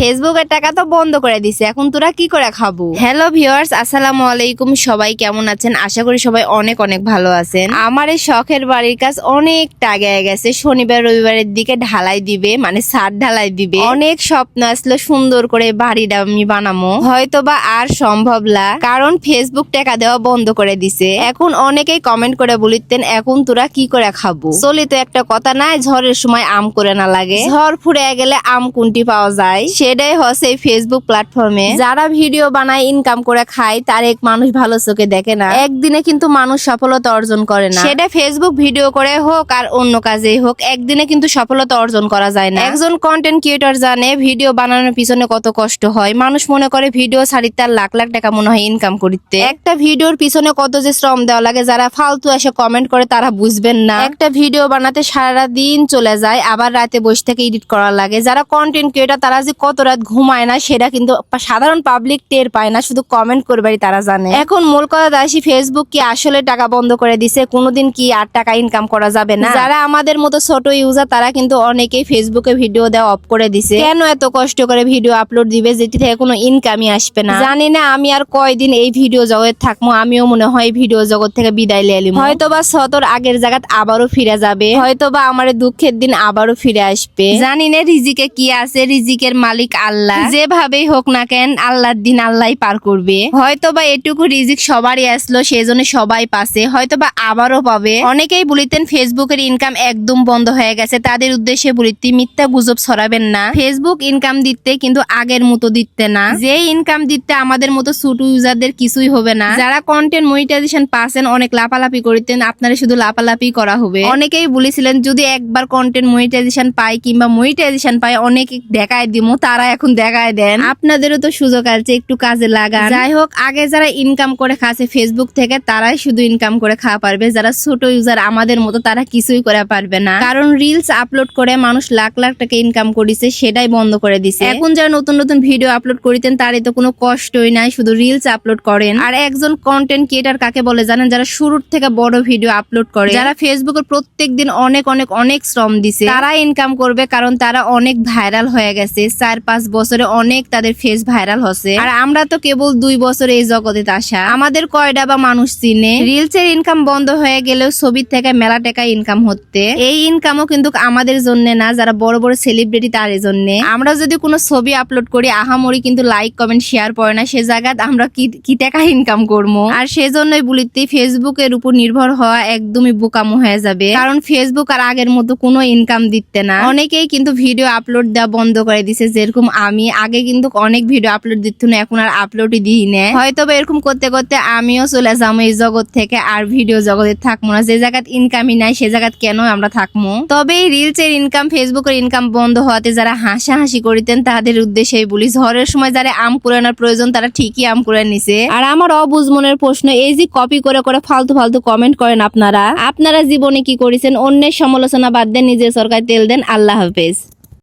ফেসবুকের টাকা তো বন্ধ করে দিছে, এখন তোরা কি করে খাবো? হ্যালো ভিউয়ার্স, আসসালামু আলাইকুম। সবাই কেমন আছেন? আশা করি সবাই অনেক অনেক ভালো আছেন। আমার এই শখের বাড়ির কাজ অনেকটা আগে গেছে। শনিবার রবিবারের দিকে ঢালাই দিবে, মানে ছাদ ঢালাই দিবে। অনেক স্বপ্ন আসলো সুন্দর করে বাড়িটা আমি বানাবো, হয়তো বা আর সম্ভব না, কারণ ফেসবুক টাকা দেওয়া বন্ধ করে দিছে। এখন অনেকেই কমেন্ট করে বলিতেন এখন তোরা কি করে খাবো। চলিত একটা কথা নাই, ঝড়ের সময় আম করে না লাগে। ঝড় ফুরে গেলে আম কুন্টি পাওয়া যায়, সেটাই হচ্ছে এই ফেসবুক প্ল্যাটফর্মে। যারা ভিডিও বানায় ইনকাম করে খায় তার এক মানুষ ভালো চোখে দেখে না। একদিনে কিন্তু মানুষ সফলতা অর্জন করে না, সেটা ফেসবুক ভিডিও করে হোক আর অন্য কাজেই হোক, একদিনে কিন্তু সফলতা অর্জন করা যায় না। একজন কন্টেন্ট ক্রিয়েটর জানে ভিডিও বানানোর পিছনে কত কষ্ট হয়। মানুষ মনে করে ভিডিও ছাড়িতে তার লাখ লাখ টাকা মনে হয় ইনকাম করতে। একটা ভিডিওর পিছনে কত যে শ্রম দেওয়া লাগে, যারা ফালতু এসে কমেন্ট করে তারা বুঝবেন না। একটা ভিডিও বানাতে সারা দিন চলে যায়, আবার রাতে বসে থেকে এডিট করা লাগে। যারা কন্টেন্ট ক্রিয়েটর তারা যে কত রাত ঘুমায় না সেটা কিন্তু সাধারণ পাবলিক টের পায় না, শুধু কমেন্ট করবারই তারা জানে। এখন মূল কথা আসি, ফেসবুক কি আসলে টাকা বন্ধ করে দিছে? কোনোদিন কি আর টাকা ইনকাম করা যাবে না? যারা আমাদের মতো ছোট ইউজার তারা কিন্তু অনেকেই ফেসবুকে ভিডিও দেওয়া অফ করে দিছে। কেন এত কষ্ট করে ভিডিও আপলোড দিবে যেটি থেকে কোনো ইনকামই আসবে না? জানি না আমি আর কয়দিন এই ভিডিও জগৎ থাকবো। আমিও মনে হয় ভিডিও জগৎ থেকে বিদায় লিয়ে হয়তোবা সতর আগের জায়গাত আবারও ফিরে যাবে, হয়তোবা আমার দুঃখের দিন আবারও ফিরে আসবে। জানি না রিজিকে কি আছে, রিজিকের মালিক আল্লাহ। যেভাবেই হোক না কেন আল্লাহর দিন আল্লাহই পার করবে। হয়তোবা এটুকু রিজিক সবারই আসলো, সেজন্য সবাই পাচ্ছে, হয়তোবা আবারও পাবে। অনেকেই বলিতেন ফেসবুকের ইনকাম একদম বন্ধ হয়ে গেছে, তাদের উদ্দেশ্যে বলিতে মিথ্যা গুজব ছড়াবেন না। ফেসবুক ইনকাম দিতে কিন্তু আগের মতো দিতে না, যে ইনকাম দিতে আমাদের মতো ছোট ইউজারদের কিছুই হবে না। যারা কন্টেন্ট মনিটাইজেশন পাচ্ছেন অনেক লাপালাপি করিতেন, আপনারা শুধু লাপালাপি করা হবে। অনেকেই বলেছিলেন যদি একবার কন্টেন্ট মনিটাইজেশন পাই কিংবা মনিটাইজেশন পাই অনেক দেখায় দিমু, তারা এখন দেখায় দেন। আপনাদেরও তো সুযোগ আছে, একটু কাজে লাগান। যাই হোক, আগে যারা ইনকাম করে খাচ্ছে ফেসবুক থেকে তারাই শুধু ইনকাম করে খাওয়া পারবে। যারা ছোট ইউজার আমাদের মতো তারা কিছুই করে পারবে না, কারণ রিলস আপলোড করে মানুষ লাখ লাখ টাকা ইনকাম করেছে, সেটাই বন্ধ করে দিছে। এখন যারা নতুন নতুন ভিডিও আপলোড করিতেন তারই তো কোনো কষ্টই নাই, শুধু রিলস আপলোড করেন। আর একজন কন্টেন্ট ক্রিয়েটর কাকে বলে জানেন? যারা শুরুর থেকে বড় ভিডিও আপলোড করে, যারা ফেসবুকের প্রত্যেক দিন অনেক অনেক অনেক শ্রম দিছে, তারা ইনকাম করবে, কারণ তারা অনেক ভাইরাল হয়ে গেছে। 4-5 বছরে অনেক তাদের ফেস ভাইরাল হচ্ছে। আর আমরা তো কেবল 2 বছরে এই জগতে আসা, আমাদের কয়টা বা মানুষ চিনে? রিলস এর ইনকাম বন্ধ হয়ে গেলেও ছবির থেকে মেলা টাকা ইনকাম হচ্ছে। এই ইনকামও কিন্তু আমাদের জন্য না, যারা বড় বড় সেলিব্রিটি তার জন্য। আমরা যদি কোনো ছবি আপলোড করি আহামরি কিন্তু লাইক কমেন্ট শেয়ার পড়ে না, সে জায়গায় আমরা কি টাকা ইনকাম করবো? আর সেজন্যই বলিতে ফেসবুকের উপর নির্ভর হওয়া একদমই বোকামো হয়ে যাবে, কারণ ফেসবুক আর আগের মতো কোনো ইনকাম দিতে না। অনেকেই কিন্তু ভিডিও আপলোড দেওয়া বন্ধ করে দিছে, যেরকম আমি আগে কিন্তু অনেক ভিডিও আপলোড দিত না, এখন আর আপলোডই দিই না। হয়তো এরকম করতে করতে আমিও চলে যাবো এই জগৎ থেকে, আর ভিডিও জগতে থাকবো না। যে জায়গায় ইনকামই নাই সে জায়গায় কেন আমরা থাকবো? তবে এই রিলস এর ইনকাম, ফেসবুকের ইনকাম বন্ধ হওয়াতে যারা হাসাহাসি করিতেন তাদের উদ্দেশ্যেই বলি, ঝড়ের সময় যারা আম কুড়ানোর প্রয়োজন তারা ঠিকই আম কুড়ায় নিছে। আর আমার অবুঝ মনের প্রশ্ন, এই যে কপি করে করে ফালতু ফালতু কমেন্ট করেন আপনারা জীবনে কি করেছেন? অন্যের সমালোচনা বাদ দেন, নিজের সরকার তেল দেন। আল্লাহ হাফেজ।